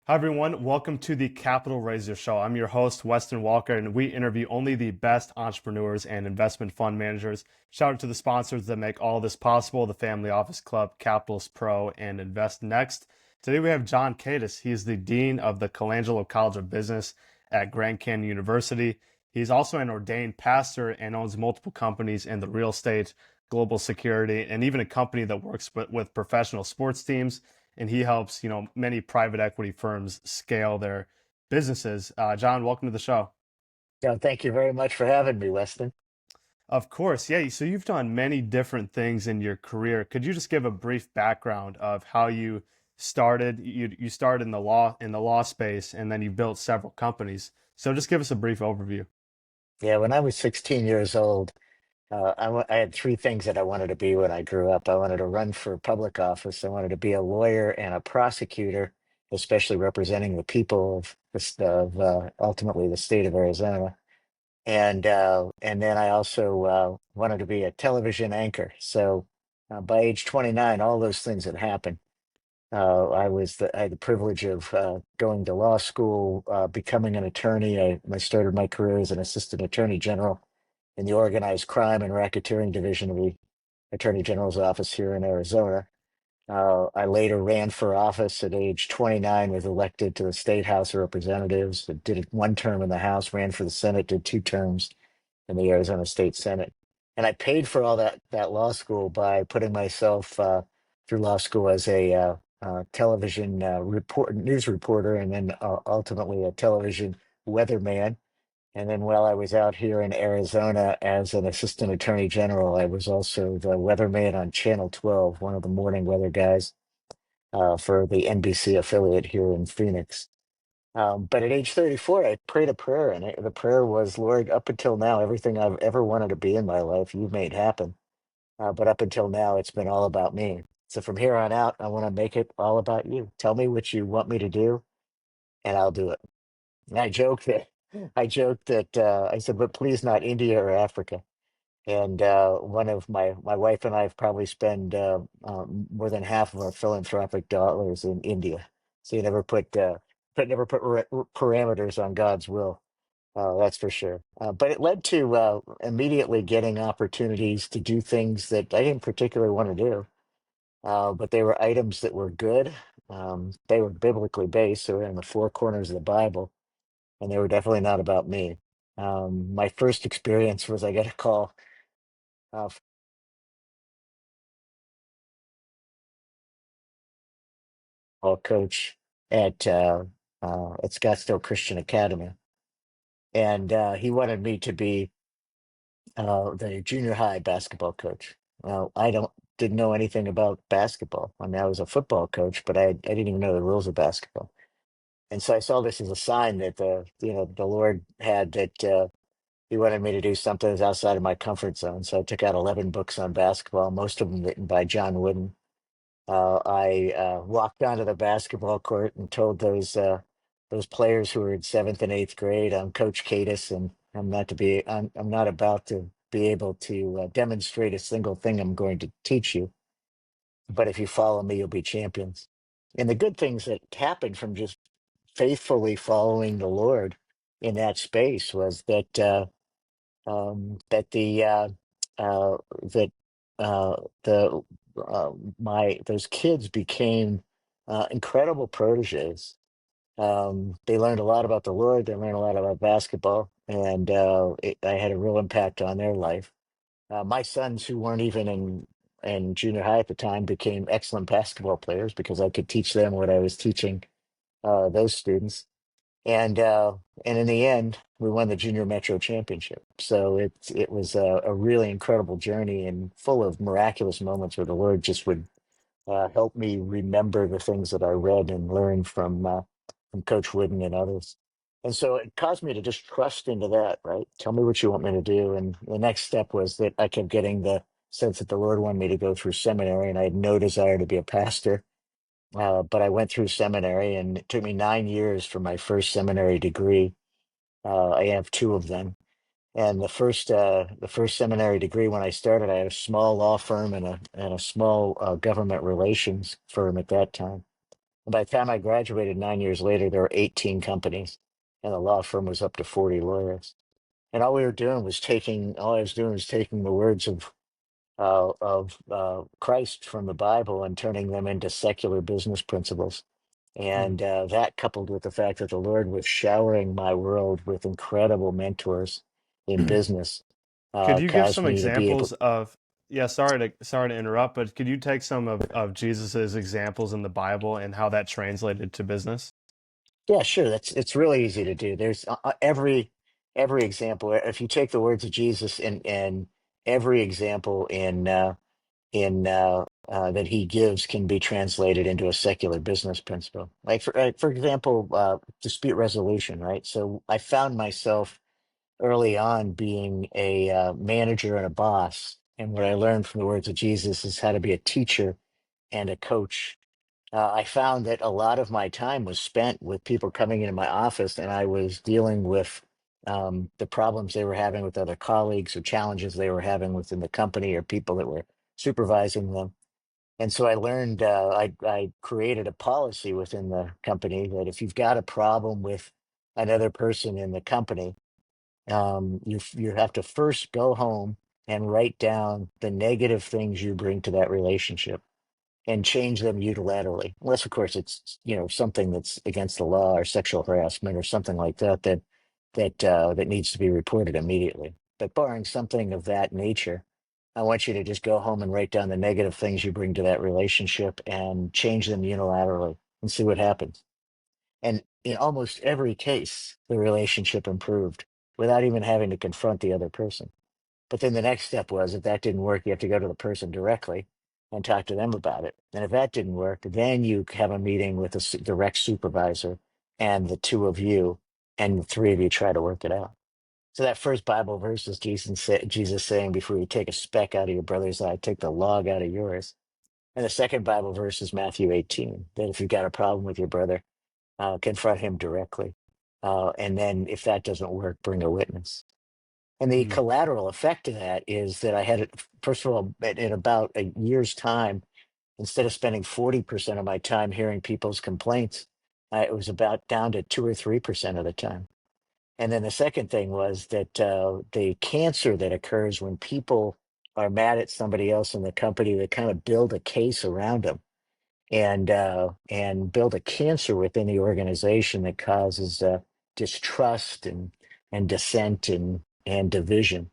Hi, everyone. Welcome to the Capital Raiser Show. I'm your host, Weston Walker, and we interview only the best entrepreneurs and investment fund managers. Shout out to the sponsors that make all this possible, the Family Office Club, Capitalist Pro, and Invest Next. Today we have John Kaites. He is the Dean of the Colangelo College of Business at Grand Canyon University. He's also an ordained pastor and owns multiple companies in the real estate, global security, and even a company that works with professional sports teams, and he helps many private equity firms scale their businesses. John, welcome to the show. Yeah, thank you very much for having me, Weston. Of course, yeah. So you've done many different things in your career. Could you just give a brief background of how you started? You started in the law space, and then you built several companies. So just give us a brief overview. Yeah, when I was 16 years old, I had three things that I wanted to be when I grew up. I wanted to run for public office. I wanted to be a lawyer and a prosecutor, especially representing the people of ultimately the state of Arizona. And then I also wanted to be a television anchor. So by age 29, all those things had happened. I had the privilege of going to law school, becoming an attorney. I started my career as an assistant attorney general in the organized crime and racketeering division of the attorney general's office here in Arizona. I later ran for office at age 29, was elected to the state House of Representatives, did one term in the House, ran for the Senate, did two terms in the Arizona State Senate. And I paid for all that law school by putting myself through law school as a television news reporter, and then ultimately a television weatherman. And then while I was out here in Arizona as an assistant attorney general, I was also the weatherman on Channel 12, one of the morning weather guys for the NBC affiliate here in Phoenix. But at age 34, I prayed a prayer, and the prayer was, Lord, up until now, everything I've ever wanted to be in my life, you've made happen. But up until now, it's been all about me. So from here on out, I want to make it all about you. Tell me what you want me to do, and I'll do it. And I joked that I said, but please not India or Africa. And one of my wife and I have probably spend more than half of our philanthropic dollars in India. So you never put parameters on God's will. That's for sure. But it led to immediately getting opportunities to do things that I didn't particularly want to do. But they were items that were good. They were biblically based, so in the four corners of the Bible, and they were definitely not about me. My first experience was I got a call from a coach at Scottsdale Christian Academy, and he wanted me to be the junior high basketball coach. Well, I didn't know anything about basketball. I mean, I was a football coach, but I didn't even know the rules of basketball. And so I saw this as a sign that the Lord had that He wanted me to do something that was outside of my comfort zone. So I took out 11 books on basketball, most of them written by John Wooden. I walked onto the basketball court and told those players who were in seventh and eighth grade, I'm Coach Kaites, and I'm not about to be able to demonstrate a single thing I'm going to teach you. But if you follow me, you'll be champions. And the good things that happened from just faithfully following the Lord in that space was that uh, that the my those kids became incredible proteges. They learned a lot about the Lord. They learned a lot about basketball, and I had a real impact on their life. My sons, who weren't even in junior high at the time, became excellent basketball players because I could teach them what I was teaching those students. And in the end, we won the Junior Metro Championship. So it was a really incredible journey and full of miraculous moments where the Lord just would help me remember the things that I read and learned from Coach Wooden and others. And so it caused me to just trust into that, right? Tell me what you want me to do. And the next step was that I kept getting the sense that the Lord wanted me to go through seminary, and I had no desire to be a pastor. But I went through seminary, and it took me 9 years for my first seminary degree. I have two of them. And the first seminary degree, when I started, I had a small law firm and a small government relations firm at that time. And by the time I graduated 9 years later, there were 18 companies, and the law firm was up to 40 lawyers. And all I was doing was taking the words of Christ from the Bible and turning them into secular business principles. Mm. And that, coupled with the fact that the Lord was showering my world with incredible mentors in business, Could you give caused some me to be able. examples of, yeah, sorry to interrupt, but could you take some of Jesus's examples in the Bible and how that translated to business? Yeah, sure. It's really easy to do. There's every example. If you take the words of Jesus and every example in that he gives can be translated into a secular business principle. Like for example, dispute resolution. Right. So I found myself early on being a manager and a boss, and what I learned from the words of Jesus is how to be a teacher and a coach. I found that a lot of my time was spent with people coming into my office, and I was dealing with the problems they were having with other colleagues or challenges they were having within the company or people that were supervising them. And so I learned, I created a policy within the company that if you've got a problem with another person in the company, you have to first go home and write down the negative things you bring to that relationship and change them unilaterally. Unless, of course, it's something that's against the law or sexual harassment or something like that needs to be reported immediately. But barring something of that nature, I want you to just go home and write down the negative things you bring to that relationship and change them unilaterally and see what happens. And in almost every case, the relationship improved without even having to confront the other person. But then the next step was if that didn't work, you have to go to the person directly and talk to them about it. And if that didn't work, then you have a meeting with a direct supervisor and the two of you, and the three of you try to work it out. So that first Bible verse is Jesus saying, before you take a speck out of your brother's eye, take the log out of yours. And the second Bible verse is Matthew 18, that if you've got a problem with your brother, confront him directly. And then if that doesn't work, bring a witness. And the Mm. collateral effect of that is that I had it, first of all, in about a year's time, instead of spending 40% of my time hearing people's complaints, it was about down to 2 or 3% of the time. And then the second thing was that the cancer that occurs when people are mad at somebody else in the company, they kind of build a case around them and build a cancer within the organization that causes distrust and dissent and division.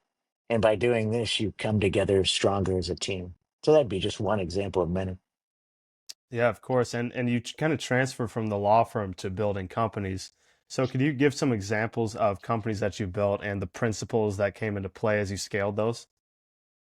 And by doing this, you come together stronger as a team. So that'd be just one example of many. Yeah, of course. And you kind of transfer from the law firm to building companies. So could you give some examples of companies that you built and the principles that came into play as you scaled those?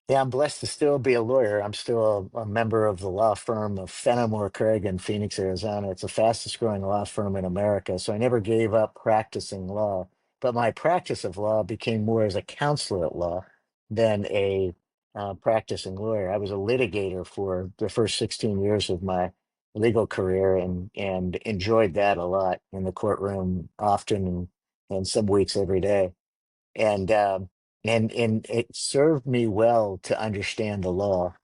Yeah, I'm blessed to still be a lawyer. I'm still a member of the law firm of Fenimore Craig in Phoenix, Arizona. It's the fastest growing law firm in America. So I never gave up practicing law, but my practice of law became more as a counselor at law than a practicing lawyer. I was a litigator for the first 16 years of my legal career and enjoyed that a lot in the courtroom often and some weeks every day and and it served me well to understand the law,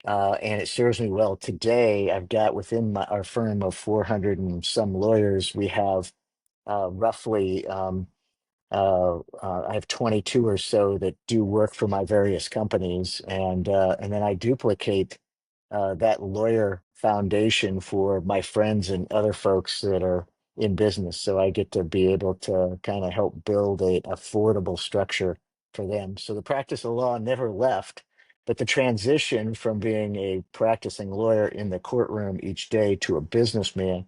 and it serves me well today. I've got within our firm of 400 and some lawyers, we have roughly I have 22 or so that do work for my various companies, and then I duplicate that lawyer foundation for my friends and other folks that are in business. So I get to be able to kind of help build a affordable structure for them. So the practice of law never left, but the transition from being a practicing lawyer in the courtroom each day to a businessman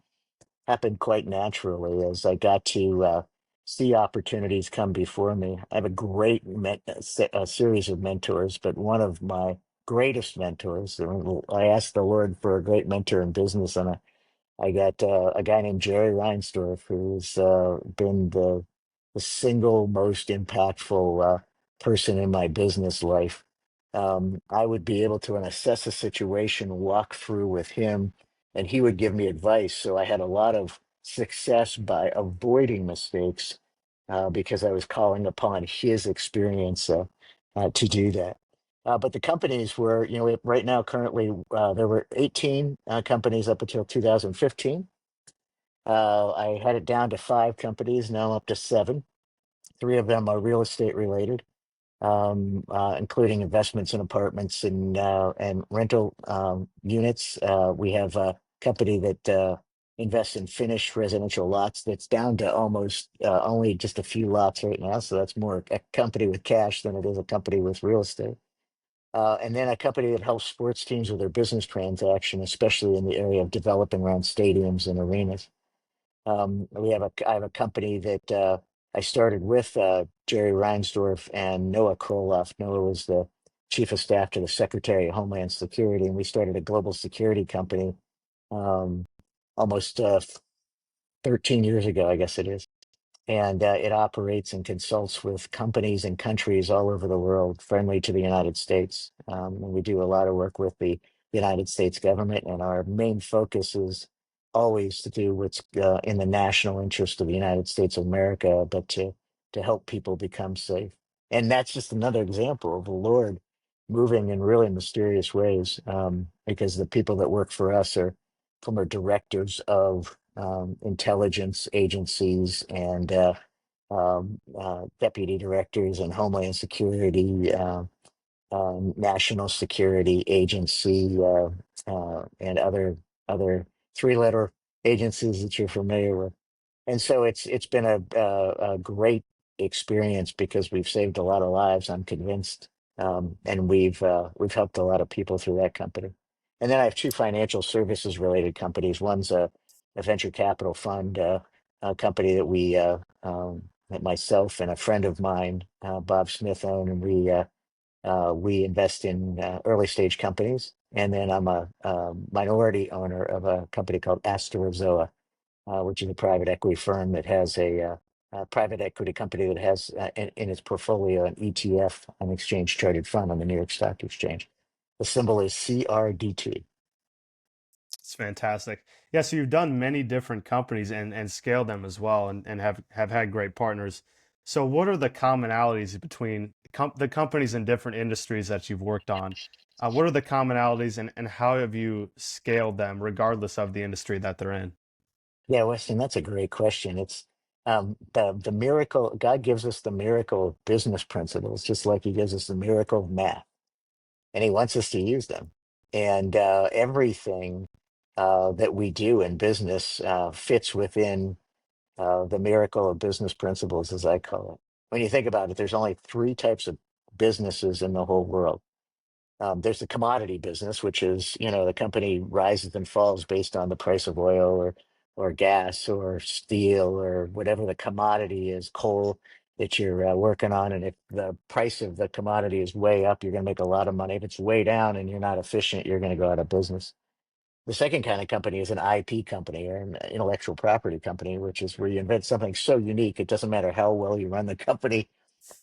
happened quite naturally as I got to see opportunities come before me. I have a great a series of mentors, but one of my greatest mentors, I asked the Lord for a great mentor in business, and I got a guy named Jerry Reinsdorf, who's been the single most impactful person in my business life. I would be able to, and assess a situation, walk through with him, and he would give me advice. So I had a lot of success by avoiding mistakes because I was calling upon his experience to do that. But the companies were, right now, currently, there were 18 companies up until 2015. I had it down to 5 companies. Now I'm up to 7. 3 of them are real estate related, including investments in apartments and rental units. We have a company that invests in finished residential lots that's down to almost only just a few lots right now. So that's more a company with cash than it is a company with real estate. And then a company that helps sports teams with their business transaction, especially in the area of developing around stadiums and arenas. I have a company that I started with Jerry Reinsdorf and Noah Kroloff. Noah was the chief of staff to the Secretary of Homeland Security, and we started a global security company um, almost 13 years ago, I guess it is. And it operates and consults with companies and countries all over the world friendly to the United States. And we do a lot of work with the United States government, and our main focus is always to do what's in the national interest of the United States of America, but to help people become safe. And that's just another example of the Lord moving in really mysterious ways, because the people that work for us are former directors of intelligence agencies and deputy directors and Homeland Security, National Security Agency, and other 3-letter agencies that you're familiar with. And so it's been a great experience because we've saved a lot of lives, I'm convinced, and we've helped a lot of people through that company. And then I have 2 financial services related companies. One's a venture capital fund, a company that that myself and a friend of mine, Bob Smith, own, and we invest in early stage companies. And then I'm a minority owner of a company called Asterazoa, which is a private equity firm that has a private equity company that has in its portfolio an ETF, an exchange traded fund on the New York Stock Exchange. The symbol is CRDT. It's fantastic. Yeah, so you've done many different companies and scaled them as well and have had great partners. So what are the commonalities between the companies in different industries that you've worked on? What are the commonalities and how have you scaled them regardless of the industry that they're in? Yeah, Weston, that's a great question. It's the miracle. God gives us the miracle of business principles, just like He gives us the miracle of math, and He wants us to use them. And everything that we do in business fits within the miracle of business principles, as I call it. When you think about it, there's only 3 types of businesses in the whole world. There's the commodity business, which is, the company rises and falls based on the price of oil or gas or steel or whatever the commodity is, coal that you're working on. And if the price of the commodity is way up, you're going to make a lot of money. If it's way down and you're not efficient, you're going to go out of business. The second kind of company is an IP company or an intellectual property company, which is where you invent something so unique, it doesn't matter how well you run the company,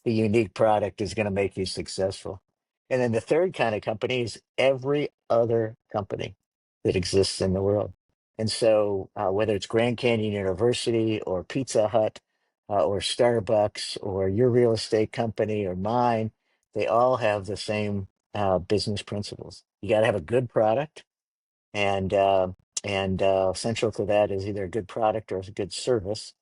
the unique product is going to make you successful. And then the third kind of company is every other company that exists in the world. And so, whether it's Grand Canyon University or Pizza Hut or Starbucks or your real estate company or mine, they all have the same business principles. You got to have a good product, and central to that is either a good product or a good service.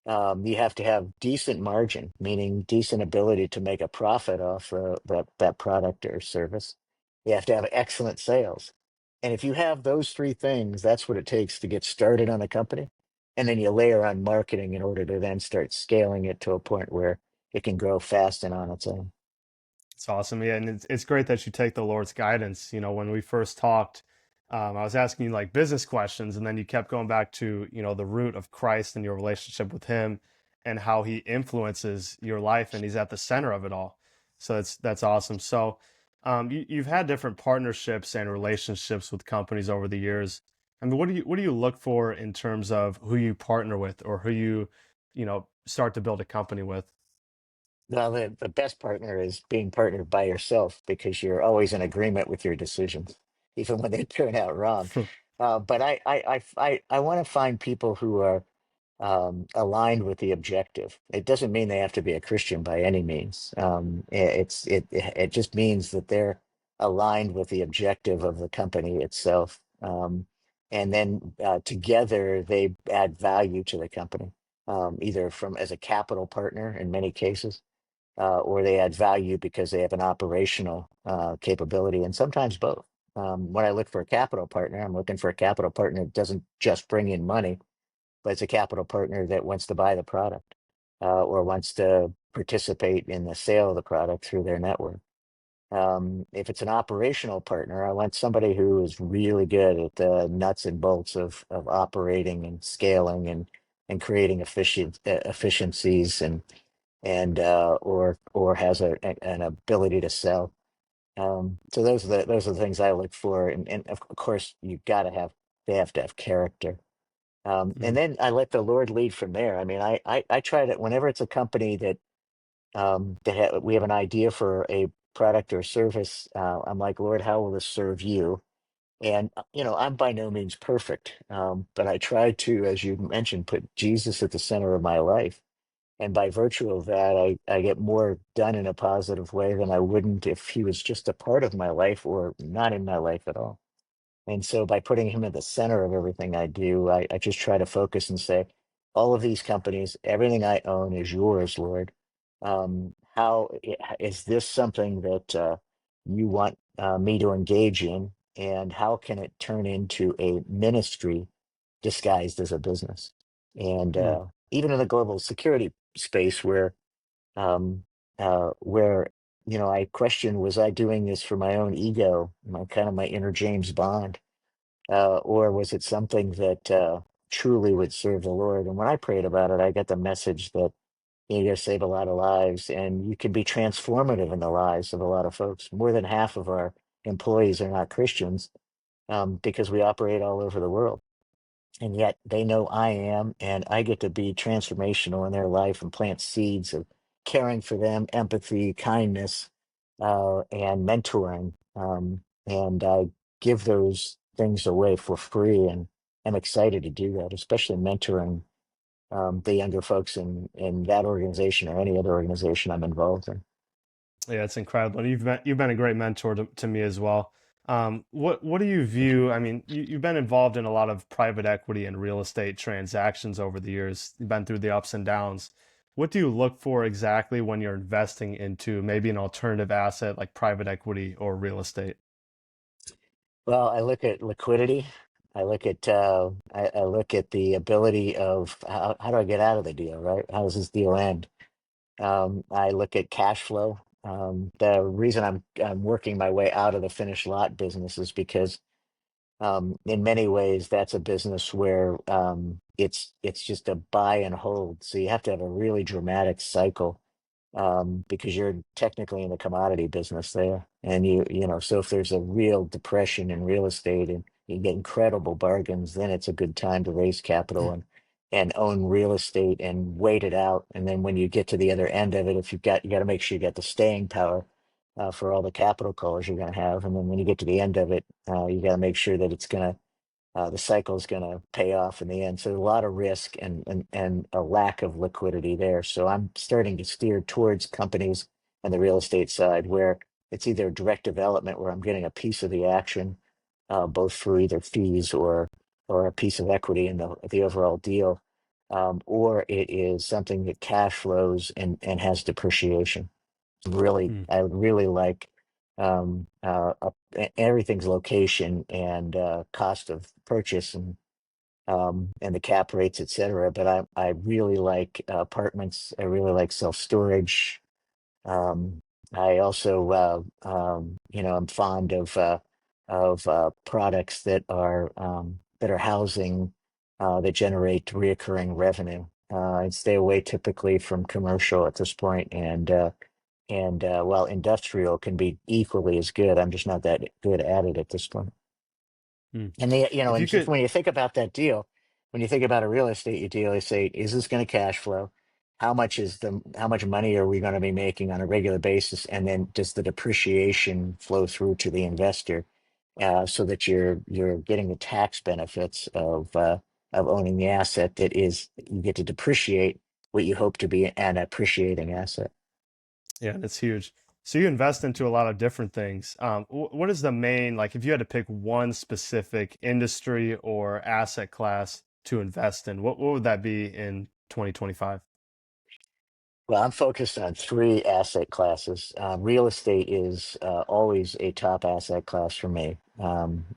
You have to have decent margin, meaning decent ability to make a profit off that product or service. You have to have excellent sales. And if you have those 3 things, that's what it takes to get started on a company. And then you layer on marketing in order to then start scaling it to a point where it can grow fast and on its own. It's awesome. Yeah, and it's great that you take the Lord's guidance. When we first talked, I was asking you like business questions, and then you kept going back to, the root of Christ and your relationship with Him and how He influences your life, and He's at the center of it all. So that's awesome. So, you've had different partnerships and relationships with companies over the years. I mean, what do you look for in terms of who you partner with or who you start to build a company with? Now, the best partner is being partnered by yourself because you're always in agreement with your decisions, even when they turn out wrong. But I want to find people who are aligned with the objective. It doesn't mean they have to be a Christian by any means. It just means that they're aligned with the objective of the company itself. and then together they add value to the company, either from as a capital partner in many cases, or they add value because they have an operational capability, and sometimes both. When I look for a capital partner, I'm looking for a capital partner that doesn't just bring in money, but it's a capital partner that wants to buy the product or wants to participate in the sale of the product through their network. If it's an operational partner, I want somebody who is really good at the nuts and bolts of operating and scaling and creating efficiencies or has an ability to sell. So those are the things I look for, and of course they have to have character. And Mm, then I let the Lord lead from there. I mean, I try to whenever it's a company we have an idea for a product or service. I'm like, Lord, how will this serve you? And I'm by no means perfect, but I try to, as you mentioned, put Jesus at the center of my life. And by virtue of that, I get more done in a positive way than I wouldn't if he was just a part of my life or not in my life at all. And so by putting him at the center of everything I do, I just try to focus and say, all of these companies, everything I own is yours, Lord. Is this something that you want me to engage in? And how can it turn into a ministry disguised as a business? And mm, even in the global security space um, where I question, was I doing this for my own ego, my kind of my inner James Bond, or was it something that truly would serve the Lord? And when I prayed about it, I got the message that you're going to save a lot of lives, and you can be transformative in the lives of a lot of folks. More than half of our employees are not Christians, because we operate all over the world, and yet they know I am, and I get to be transformational in their life and plant seeds of caring for them, empathy, kindness, and mentoring. And I give those things away for free, and I'm excited to do that, especially mentoring the younger folks in that organization or any other organization I'm involved in. yeah, it's incredible. You've been a great mentor to me as well. What do you view? I mean, you've been involved in a lot of private equity and real estate transactions over the years. You've been through the ups and downs. What do you look for exactly when you're investing into maybe an alternative asset like private equity or real estate? Well, I look at liquidity. I look at the ability of how do I get out of the deal, right? How does this deal end? I look at cash flow. The reason I'm working my way out of the finished lot business is because in many ways that's a business where it's just a buy and hold. So you have to have a really dramatic cycle, because you're technically in the commodity business there. And so if there's a real depression in real estate and you get incredible bargains, then it's a good time to raise capital and own real estate and wait it out. And then when you get to the other end of it, if you got to make sure you got the staying power for all the capital calls you're going to have. And then when you get to the end of it, you got to make sure that the cycle is going to pay off in the end. So a lot of risk and a lack of liquidity there. So I'm starting to steer towards companies on the real estate side where it's either direct development where I'm getting a piece of the action, both through either fees or a piece of equity in the overall deal, or it is something that cash flows and has depreciation. Hmm. I would really like everything's location and cost of purchase and the cap rates, et cetera. But I really like apartments. I really like self storage. Um, I also I'm fond of products that are housing that generate reoccurring revenue. I'd stay away typically from commercial at this point, and while industrial can be equally as good, I'm just not that good at it at this point. Hmm. And If and you just could, when you think about that deal, when you think about a real estate deal, you say, is this going to cash flow? How much money are we going to be making on a regular basis? And then does the depreciation flow through to the investor, so that you're getting the tax benefits of owning the asset that is you get to depreciate what you hope to be an appreciating asset. yeah, that's huge. So you invest into a lot of different things. What is the main, like, if you had to pick one specific industry or asset class to invest in, what would that be in 2025? Well, I'm focused on three asset classes. Real estate is always a top asset class for me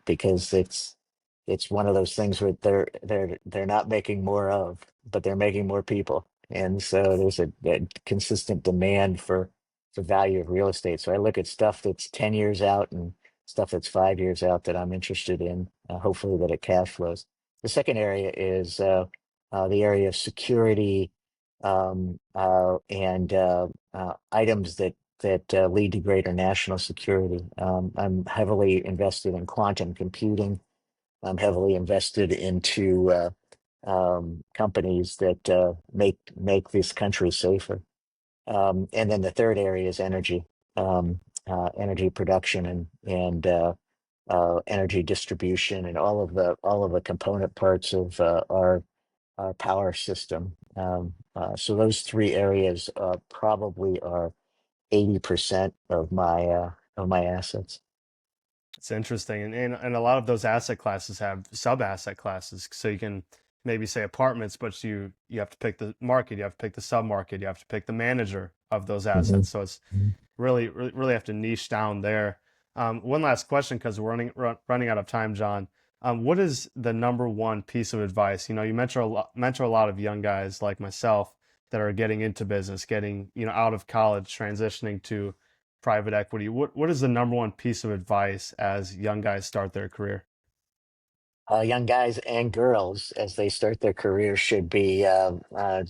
because it's one of those things where they're not making more of, but they're making more people, and so there's a consistent demand for value of real estate. So I look at stuff that's 10 years out and stuff that's 5 years out that I'm interested in. Hopefully that it cash flows. The second area is the area of security and items that lead to greater national security. I'm heavily invested in quantum computing. I'm heavily invested into companies that make this country safer. And then the third area is energy, energy production and energy distribution, and all of the component parts of our power system. So those three areas probably are 80% of my assets. It's interesting. And a lot of those asset classes have sub asset classes. So you can maybe say apartments, but you have to pick the market, you have to pick the sub market, you have to pick the manager of those Mhm. assets. So it's really have to niche down there. One last question, because we're running out of time, John. What is the number one piece of advice? You know, you mentor a lot of young guys like myself that are getting into business, getting, out of college, transitioning to private equity. What is the number one piece of advice as young guys start their career? Young guys and girls, as they start their careers, should be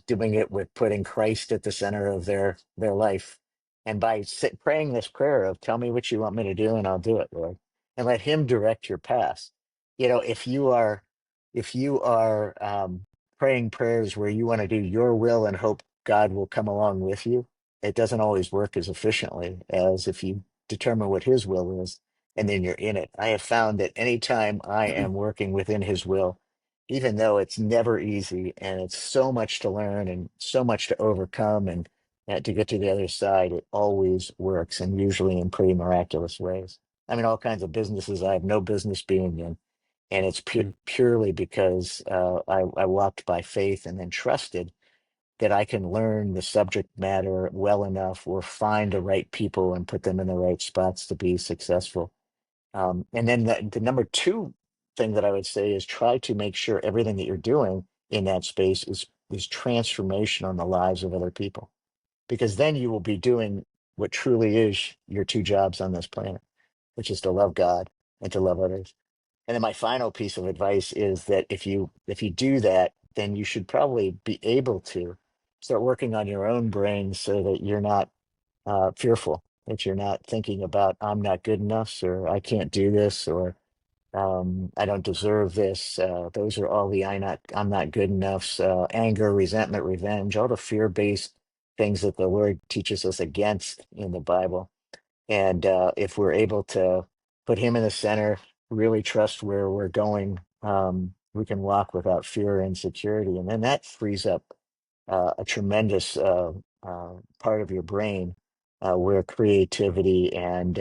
doing it with putting Christ at the center of their life, and by praying this prayer of "Tell me what you want me to do, and I'll do it, Lord," and let Him direct your path. You know, if you are praying prayers where you want to do your will and hope God will come along with you, it doesn't always work as efficiently as if you determine what His will is and then you're in it. I have found that anytime I am working within his will, even though it's never easy and it's so much to learn and so much to overcome and to get to the other side, it always works and usually in pretty miraculous ways. I mean, all kinds of businesses I have no business being in. And it's purely because I walked by faith and then trusted that I can learn the subject matter well enough or find the right people and put them in the right spots to be successful. And then the number two thing that I would say is try to make sure everything that you're doing in that space is transformation on the lives of other people, because then you will be doing what truly is your two jobs on this planet, which is to love God and to love others. And then my final piece of advice is that if you do that, then you should probably be able to start working on your own brain so that you're not fearful, that you're not thinking about I'm not good enough or I can't do this or I don't deserve this. Those are all the I'm not good enough. Anger, resentment, revenge, all the fear-based things that the Lord teaches us against in the Bible. And if we're able to put Him in the center, really trust where we're going, we can walk without fear or insecurity, and then that frees up a tremendous part of your brain where creativity and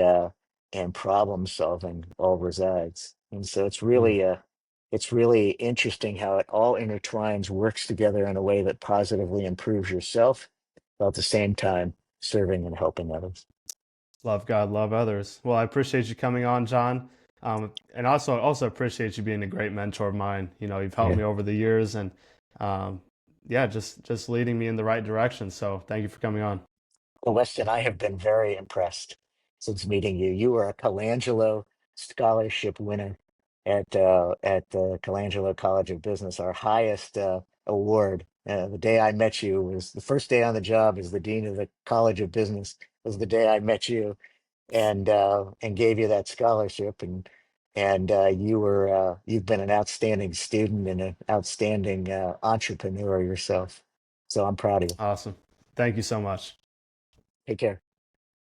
problem solving all resides. And so it's really interesting how it all intertwines, works together in a way that positively improves yourself, while at the same time serving and helping others. Love God, love others. Well, I appreciate you coming on, John. And also appreciate you being a great mentor of mine. You know, you've helped Yeah. me over the years, and um, yeah, just leading me in the right direction. So thank you for coming on. Well, Weston, I have been very impressed since meeting you. You are a Colangelo Scholarship winner at the Colangelo College of Business, our highest award. The day I met you was the first day on the job as the dean of the College of Business. Was the day I met you and gave you that scholarship, and you've been an outstanding student and an outstanding entrepreneur yourself. So I'm proud of you. Awesome. Thank you so much. Take care.